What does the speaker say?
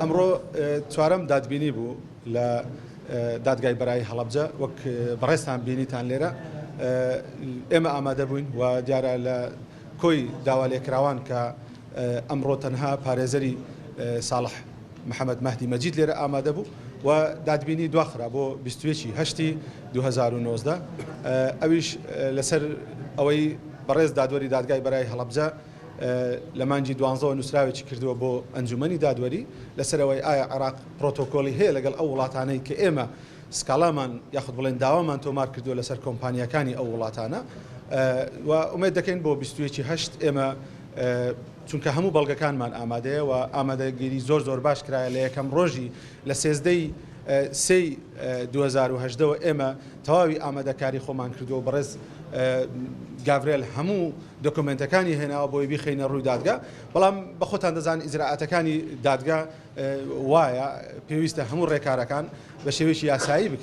ئەمڕۆ چوارەم دادبینی بوو لە دادگای بەرای هەڵەبجە وەک بەڕێستان بینیتان لێرە ئێمە ئامادە بووین و دیارە لە کۆی داوا لێکراوان کە ئەمڕۆ تەنها پارێزەری ساڵح محەممەد مەهدی مەجید لێرە ئامادە بوو و دادبینی دواخرا بۆ 21 2019 ئەویش لەسەر ئەوەی بەڕێز دادوەری دادگای بەرای هەڵەبجە لە مانجی 12 نووسراوێکی کردووە بۆ ئەنجومەنی دادوەری لەسەرەوەی ئایا عێراق پرۆتۆکۆلی هەیە لەگەڵ ئەو وڵاتانەی کە ئێمە سکاڵامان یاخود بڵێن داوامان تۆمار کردووە لەسەر کۆمپانیەکانی ئەو وڵاتانە و ئومێد دەکەین بۆ 21 ئێمە چونکە هەموو بەڵگەکانمان ئامادەیە و ئامادەگیری زۆر باش کرایە لە یەکەم ڕۆژی لە 13 2010 ئێمە تەواوی ئامادەکاری خۆمان کردووە بەڕێز گاڤرێل هەموو دۆکومنتەکانی هێناوە بۆی بیخینە ڕووی دادگا بەڵام بە خۆتان دەزان ئیجراعاتەکانی دادگا وایە پێویستە هەموو ڕێکارەکان بە شێوەیەکی یاسایی بکرێن